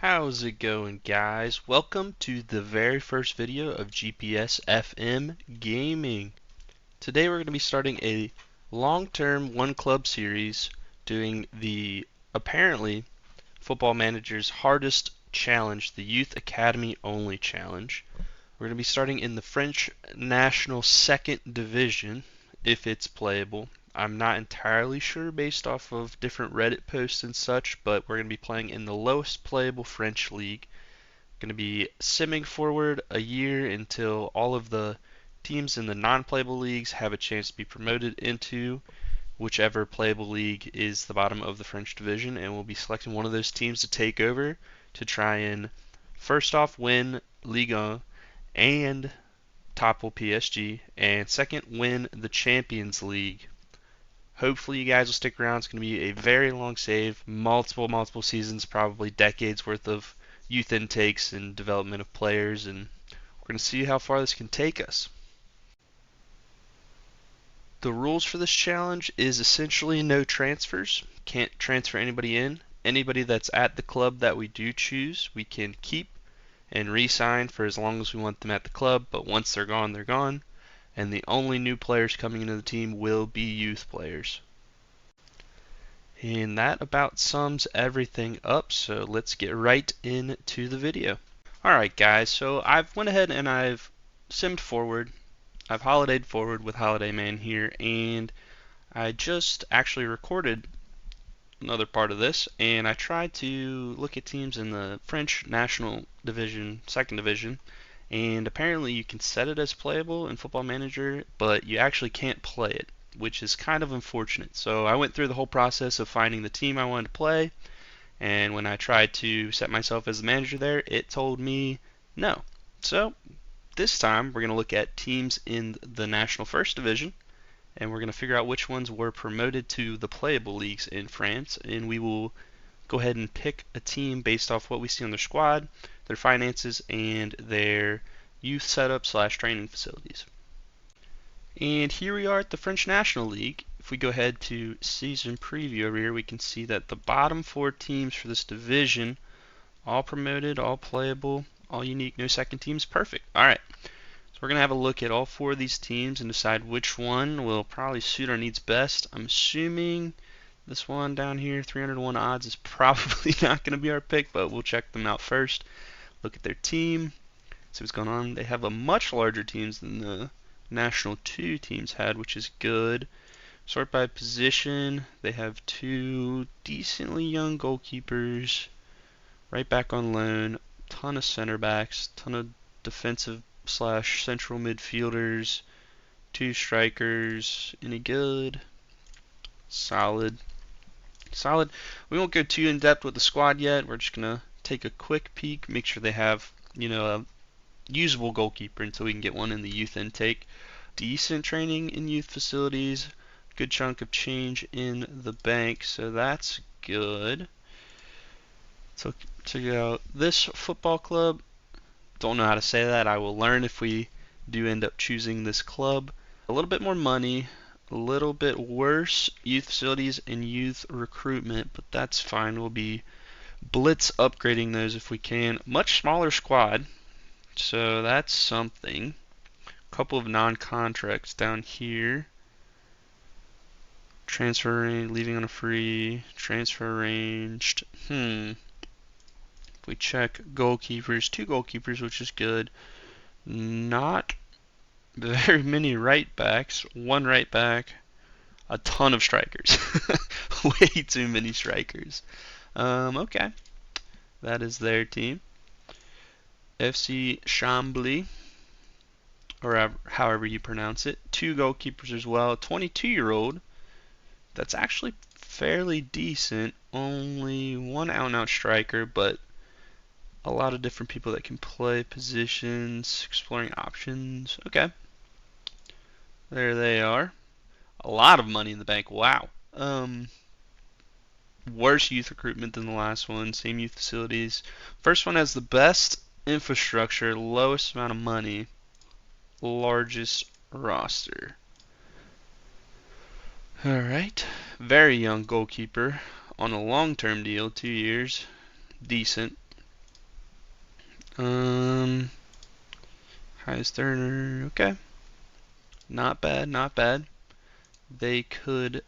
How's it going, guys? Welcome to the very first video of GPS FM Gaming. Today we're going to be starting a long-term one club series doing the apparently Football Manager's hardest challenge, the Youth Academy only challenge. We're going to be starting in the French National Second Division if it's playable. I'm not entirely sure based off of different Reddit posts and such, but we're going to be playing in the lowest playable French league. Going to be simming forward a year until all of the teams in the non-playable leagues have a chance to be promoted into whichever playable league is the bottom of the French division, and we'll be selecting one of those teams to take over to try and first off win Ligue 1 and topple PSG, and second win the Champions League. Hopefully you guys will stick around. It's going to be a very long save, multiple seasons, probably decades worth of youth intakes and development of players, and we're going to see how far this can take us. The rules for this challenge is essentially no transfers. Can't transfer anybody in. Anybody that's at the club that we do choose, we can keep and re-sign for as long as we want them at the club, but once they're gone, they're gone. And the only new players coming into the team will be youth players. And that about sums everything up, so let's get right into the video. Alright guys, so I've went ahead and I've simmed forward. I've holidayed forward with Holiday Man here, and I just actually recorded another part of this, and I tried to look at teams in the French National Division, Second Division, and apparently you can set it as playable in Football Manager, but you actually can't play it, which is kind of unfortunate. So I went through the whole process of finding the team I wanted to play, and when I tried to set myself as the manager there, it told me no. So this time we're going to look at teams in the National First Division, and we're going to figure out which ones were promoted to the playable leagues in France, and we will go ahead and pick a team based off what we see on their squad, their finances, and their youth setup / training facilities. And here we are at the French National League. If we go ahead to season preview over here, we can see that the bottom 4 teams for this division, all promoted, all playable, all unique, no second teams, perfect. Alright, so we're going to have a look at all 4 of these teams and decide which one will probably suit our needs best. I'm assuming this one down here, 301 odds, is probably not going to be our pick, but we'll check them out first. Look at their team, see what's going on. They have a much larger teams than the National 2 teams had, which is good. Sort by position, they have 2 decently young goalkeepers, right back on loan, ton of center backs, ton of defensive / central midfielders, 2 strikers. Any good? Solid. We won't go too in depth with the squad yet. We're just gonna take a quick peek, make sure they have, a usable goalkeeper until we can get one in the youth intake. Decent training in youth facilities, good chunk of change in the bank, so that's good. So check out this football club. Don't know how to say that. I will learn if we do end up choosing this club. A little bit more money, a little bit worse youth facilities and youth recruitment, but that's fine. We'll be blitz upgrading those if we can. Much smaller squad, so that's something. A couple of non-contracts down here. Transfer range, leaving on a free. Transfer arranged. If we check goalkeepers, 2 goalkeepers, which is good. Not very many right backs, 1 right back, a ton of strikers. Way too many strikers. Okay, that is their team. FC Chambly, or however you pronounce it. 2 goalkeepers as well. 22-year-old. That's actually fairly decent. Only 1 out-and-out striker, but a lot of different people that can play positions, exploring options. Okay. There they are. A lot of money in the bank. Wow. Worse youth recruitment than the last one. Same youth facilities. First one has the best infrastructure, lowest amount of money, largest roster. Alright. Very young goalkeeper on a long-term deal, 2 years. Decent. Highest earner. Okay. Not bad, not bad. They could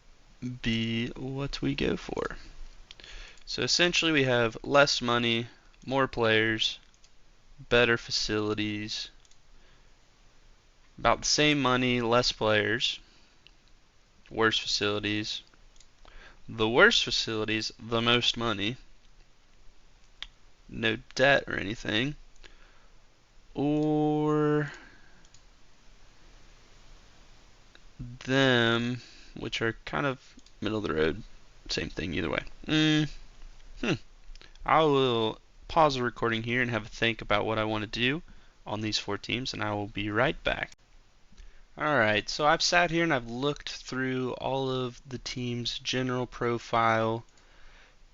be what we go for. So essentially we have less money, more players, better facilities, about the same money, less players, worse facilities. The worst facilities, the most money, no debt or anything, or them, which are kind of middle of the road, same thing either way. I will pause the recording here and have a think about what I want to do on these 4 teams, and I will be right back. Alright, so I've sat here and I've looked through all of the team's general profile,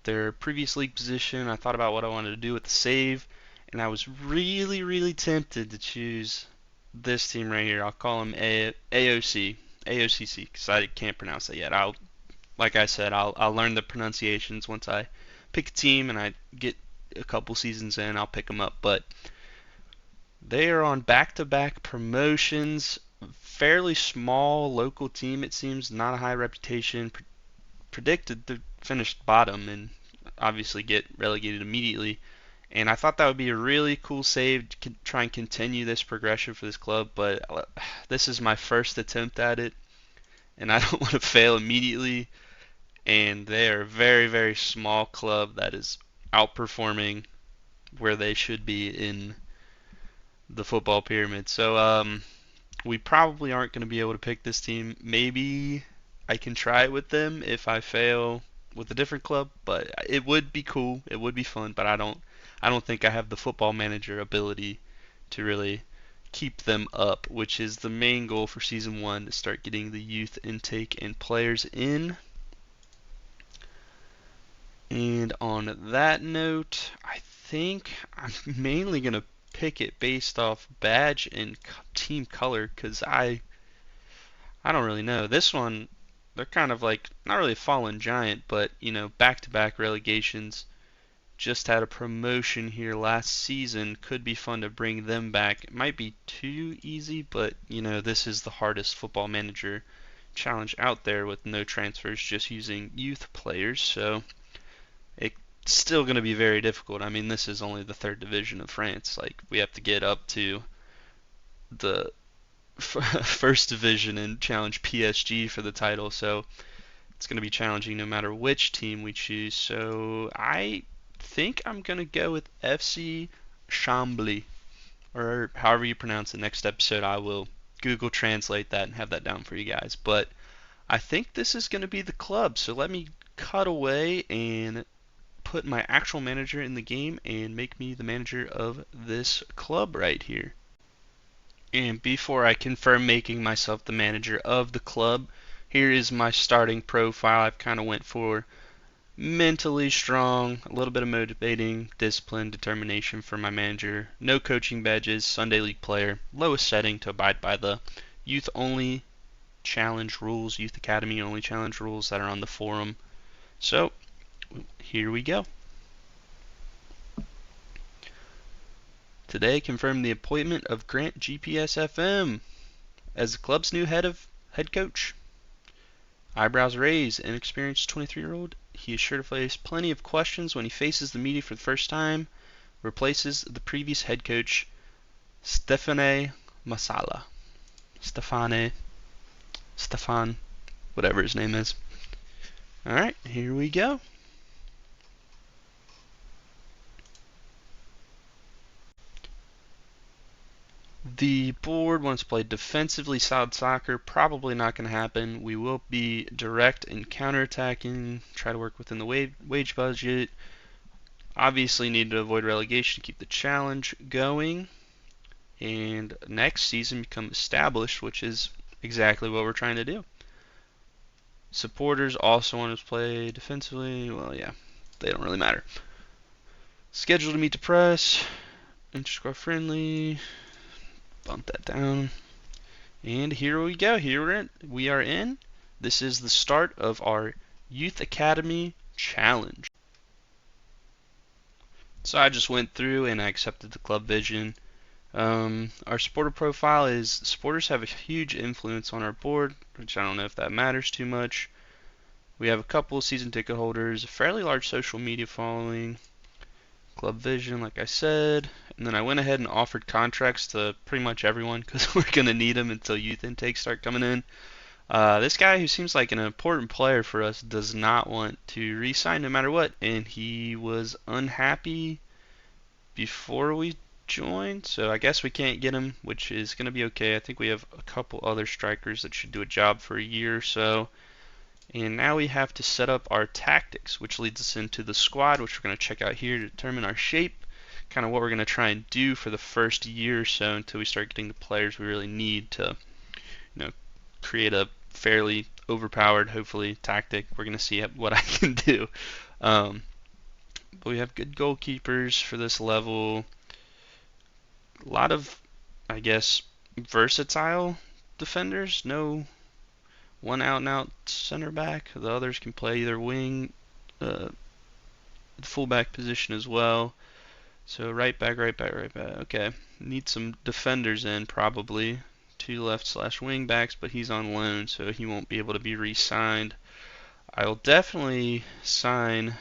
their previous league position. I thought about what I wanted to do with the save, and I was really tempted to choose this team right here. I'll call them AOC, AOCC, because I can't pronounce it yet. Like I said, I'll learn the pronunciations once I pick a team and I get a couple seasons in. I'll pick them up, but they are on back-to-back promotions. Fairly small local team, it seems, not a high reputation. Predicted to finish bottom and obviously get relegated immediately. And I thought that would be a really cool save to try and continue this progression for this club, but this is my first attempt at it, and I don't want to fail immediately. And they are a very small club that is outperforming where they should be in the football pyramid. So we probably aren't going to be able to pick this team. Maybe I can try it with them if I fail with a different club, but it would be cool. It would be fun, but I don't think I have the football manager ability to really keep them up, which is the main goal for season 1, to start getting the youth intake and players in. And on that note, I think I'm mainly going to pick it based off badge and team color, because I don't really know. This one, they're kind of like, not really a fallen giant, but, you know, back-to-back relegations. Just had a promotion here last season. Could be fun to bring them back. It might be too easy, but, you know, this is the hardest football manager challenge out there with no transfers, just using youth players. So it's still going to be very difficult. I mean, this is only the 3rd division of France. Like, we have to get up to the first division and challenge PSG for the title, so it's going to be challenging no matter which team we choose. So I think I'm going to go with FC Chambly, or however you pronounce it. Next episode I will Google translate that and have that down for you guys, but I think this is going to be the club. So let me cut away and put my actual manager in the game and make me the manager of this club right here. And before I confirm making myself the manager of the club, here is my starting profile. I've kind of went for mentally strong, a little bit of motivating, discipline, determination for my manager, no coaching badges, Sunday league player, lowest setting to abide by the youth only challenge rules, youth academy only challenge rules that are on the forum. So here we go. Today confirmed the appointment of Grant GPS FM as the club's new head coach. Eyebrows raised, inexperienced 23-year-old. He is sure to face plenty of questions when he faces the media for the first time. Replaces the previous head coach, Stefan Masala. Stefan, whatever his name is. Alright, here we go. The board wants to play defensively solid soccer. Probably not going to happen. We will be direct and counterattacking. Try to work within the wage budget. Obviously need to avoid relegation, keep the challenge going. And next season become established, which is exactly what we're trying to do. Supporters also want to play defensively. Well, yeah, they don't really matter. Scheduled to meet the press. Inter-squad friendly. Bump that down. And here we go. Here we are in. This is the start of our Youth Academy Challenge. So I just went through and I accepted the club vision. Our supporter profile is supporters have a huge influence on our board, which I don't know if that matters too much. We have a couple of season ticket holders, a fairly large social media following, club vision, like I said, and then I went ahead and offered contracts to pretty much everyone because we're going to need them until youth intakes start coming in. This guy, who seems like an important player for us, does not want to re-sign no matter what, and he was unhappy before we joined, so I guess we can't get him, which is going to be okay. I think we have a couple other strikers that should do a job for a year or so. And now we have to set up our tactics, which leads us into the squad, which we're going to check out here to determine our shape, kind of what we're going to try and do for the first year or so until we start getting the players we really need to, create a fairly overpowered, hopefully, tactic. We're going to see what I can do. But we have good goalkeepers for this level. A lot of, I guess, versatile defenders. No one out and out center back. The others can play either wing, fullback position as well. So right back, right back, right back. Okay, need some defenders in probably. 2 left/wing backs, but he's on loan, so he won't be able to be re-signed. I'll definitely sign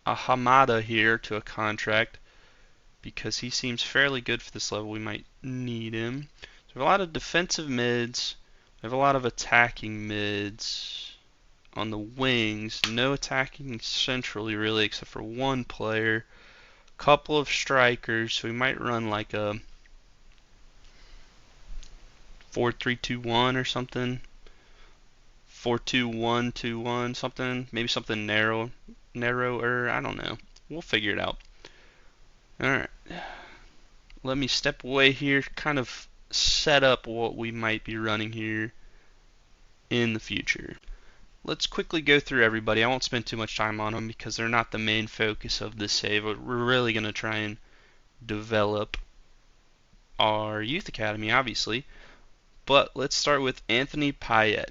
a Hamada here to a contract because he seems fairly good for this level. We might need him. So we have a lot of defensive mids. We have a lot of attacking mids on the wings. No attacking centrally really except for one player. Couple of strikers, so we might run like a 4-3-2-1 or something. 4-2-1-2-1, something. Maybe something narrower. I don't know. We'll figure it out. Alright. Let me step away here, kind of set up what we might be running here in the future. Let's quickly go through everybody. I won't spend too much time on them because they're not the main focus of this save. We're really going to try and develop our youth academy, obviously. But let's start with Anthony Payet,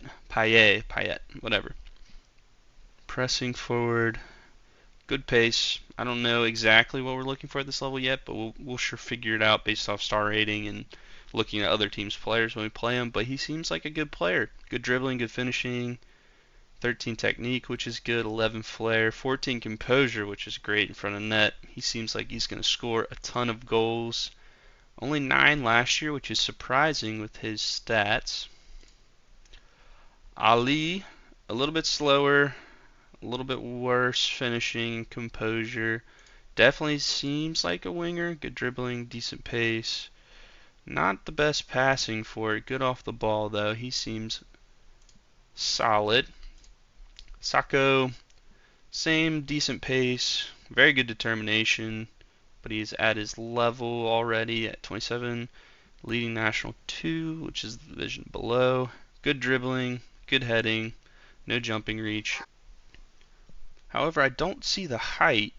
whatever. Pressing forward, good pace. I don't know exactly what we're looking for at this level yet, but we'll sure figure it out based off star rating and looking at other teams' players when we play him. But he seems like a good player. Good dribbling, good finishing. 13 technique, which is good. 11 flair. 14 composure, which is great in front of net. He seems like he's going to score a ton of goals. Only 9 last year, which is surprising with his stats. Ali, a little bit slower, a little bit worse finishing, composure. Definitely seems like a winger. Good dribbling, decent pace. Not the best passing for it. Good off the ball, though. He seems solid. Sacco, same decent pace, very good determination, but he's at his level already at 27. Leading National 2, which is the division below. Good dribbling, good heading, no jumping reach. However, I don't see the height,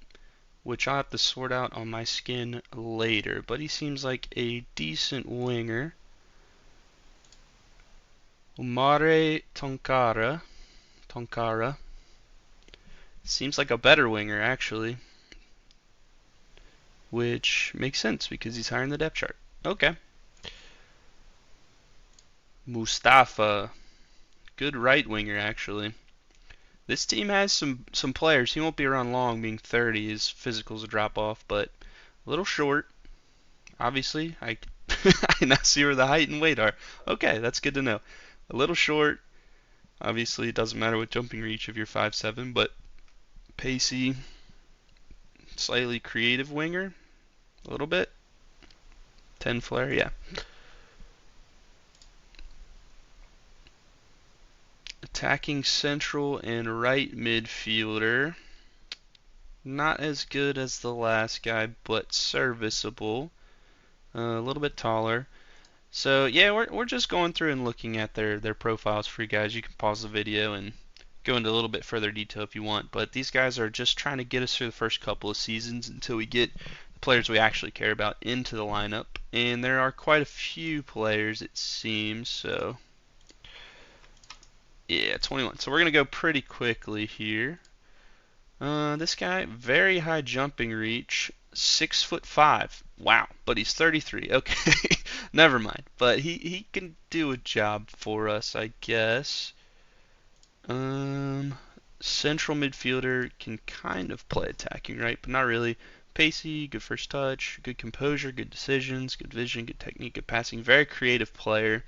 which I'll have to sort out on my skin later, but he seems like a decent winger. Umare Tonkara seems like a better winger, actually, which makes sense because he's higher in the depth chart. Okay. Mustafa, good right winger, actually. This team has some players. He won't be around long, being 30. His physical's a drop off, but a little short. Obviously, I now see where the height and weight are. Okay, that's good to know. A little short. Obviously, it doesn't matter with jumping reach if you're 5'7", but pacey, slightly creative winger, a little bit. 10 flair, yeah. Attacking central and right midfielder. Not as good as the last guy, but serviceable. A little bit taller. So yeah, we're just going through and looking at their profiles for you guys. You can pause the video and go into a little bit further detail if you want. But these guys are just trying to get us through the first couple of seasons until we get the players we actually care about into the lineup. And there are quite a few players, it seems. So yeah, 21. So we're gonna go pretty quickly here. This guy, very high jumping reach, 6'5". Wow, but he's 33. Okay, never mind. But he can do a job for us, I guess. Um, Central midfielder, can kind of play attacking, right? But not really. Pacey, good first touch, good composure, good decisions, good vision, good technique, good passing. Very creative player.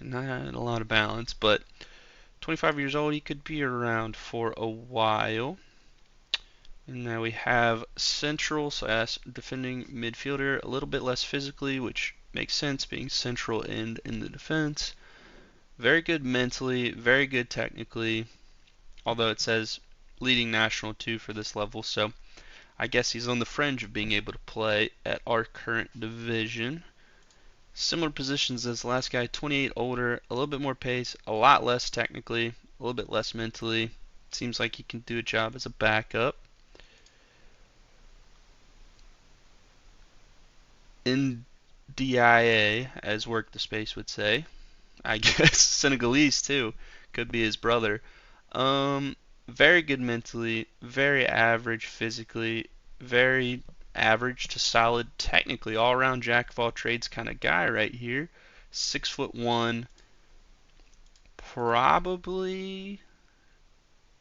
Not a lot of balance, but 25 years old, he could be around for a while. And now we have central slash defending midfielder, a little bit less physically, which makes sense being central and in the defense. Very good mentally, very good technically, although it says leading national 2 for this level, so I guess he's on the fringe of being able to play at our current division. Similar positions as the last guy, 28 older, a little bit more pace, a lot less technically, a little bit less mentally. Seems like he can do a job as a backup. NDIA, as Work the Space would say. I guess Senegalese too. Could be his brother. Very good mentally, very average physically, very average to solid technically, all around jack of all trades kind of guy right here. 6'1", probably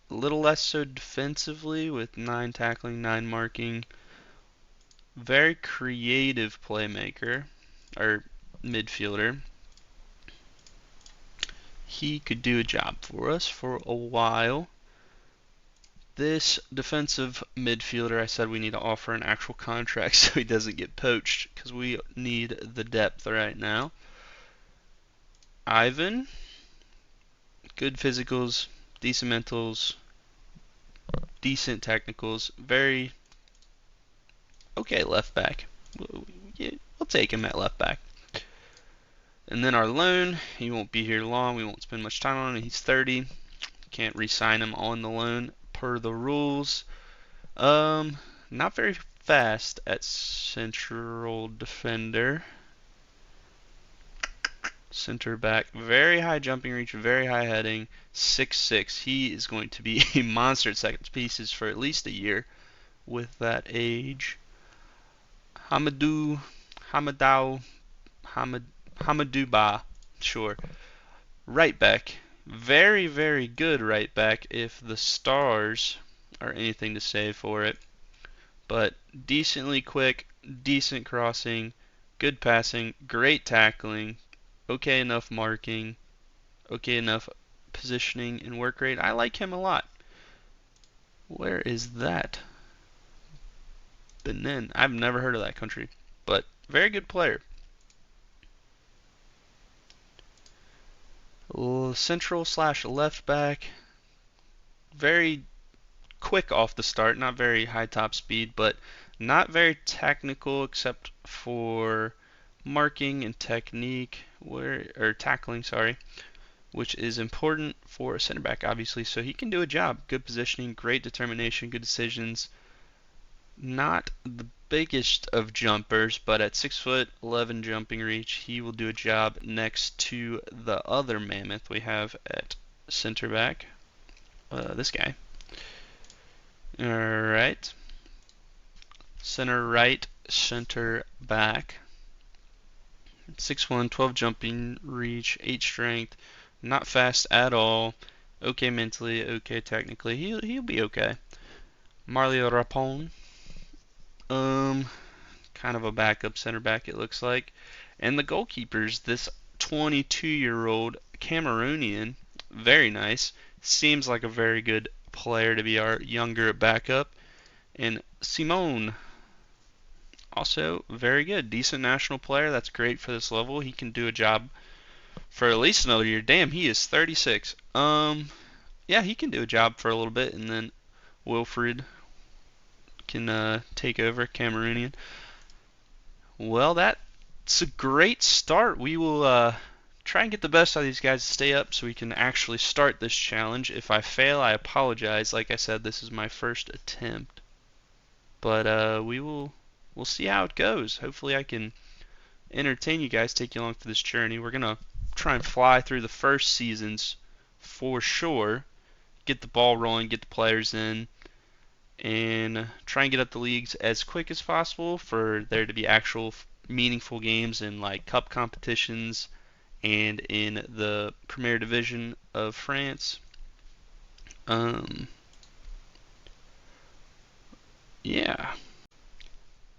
a little less so defensively with 9 tackling, 9 marking. Very creative playmaker or midfielder. He could do a job for us for a while. This defensive midfielder, I said we need to offer an actual contract so he doesn't get poached because we need the depth right now. Ivan, good physicals, decent mentals, decent technicals, very okay left back. We'll take him at left back. And then our loan, he won't be here long. We won't spend much time on him. He's 30. Can't re-sign him on the loan per the rules. Not very fast at central defender. Center back, very high jumping reach, very high heading, 6'6". He is going to be a monster at second pieces for at least a year with that age. Hamadou Ba, sure. Right back, very, very good right back if the stars are anything to say for it. But decently quick, decent crossing, good passing, great tackling, okay enough marking, okay enough positioning and work rate. I like him a lot. Where is that? Benin. I've never heard of that country, but very good player. Central slash left back. Very quick off the start, not very high top speed, but not very technical except for marking and technique, or tackling, sorry, which is important for a center back, obviously. So he can do a job. Good positioning, great determination, good decisions. Not the biggest of jumpers, but at 6'11" jumping reach, he will do a job next to the other mammoth we have at center back. This guy. Alright. Center right, center back. 6'1", 12 jumping reach, 8 strength. Not fast at all. Okay mentally, okay technically. He'll be okay. Marlio Rapon. Kind of a backup center back it looks like. And the goalkeepers, this 22-year-old Cameroonian, very nice. Seems like a very good player to be our younger backup. And Simone, also very good, decent national player. That's great for this level. He can do a job for at least another year. Damn, he is 36. Yeah, he can do a job for a little bit, and then Wilfred can take over, Cameroonian. Well, that's a great start. We will try and get the best out of these guys to stay up so we can actually start this challenge. If I fail, I apologize. Like I said, this is my first attempt. But we'll see how it goes. Hopefully I can entertain you guys, take you along for this journey. We're going to try and fly through the first seasons for sure. Get the ball rolling, get the players in. and try and get up the leagues as quick as possible for there to be actual meaningful games in like cup competitions and in the Premier Division of France. Um, yeah,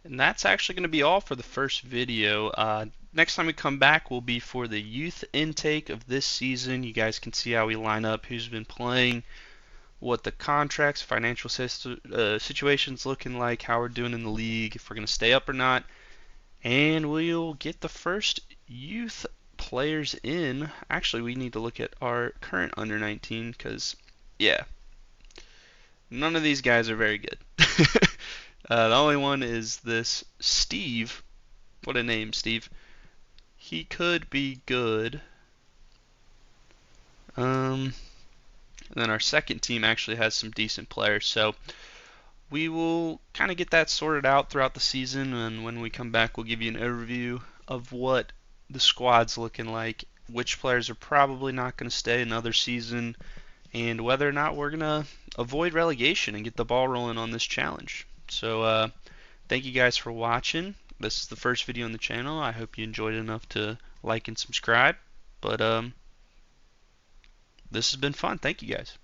and that's actually going to be all for the first video. Next time we come back will be for the youth intake of this season. You guys can see how we line up, who's been playing, what the contracts, financial situation's looking like, how we're doing in the league, if we're going to stay up or not. And we'll get the first youth players in. Actually, we need to look at our current under 19 because, yeah, none of these guys are very good. The only one is this Steve. What a name, Steve. He could be good. And then our second team actually has some decent players. So we will kind of get that sorted out throughout the season, and when we come back, we'll give you an overview of what the squad's looking like, which players are probably not going to stay another season, and whether or not we're going to avoid relegation and get the ball rolling on this challenge. So thank you guys for watching. This is the first video on the channel. I hope you enjoyed it enough to like and subscribe. But this has been fun. Thank you guys.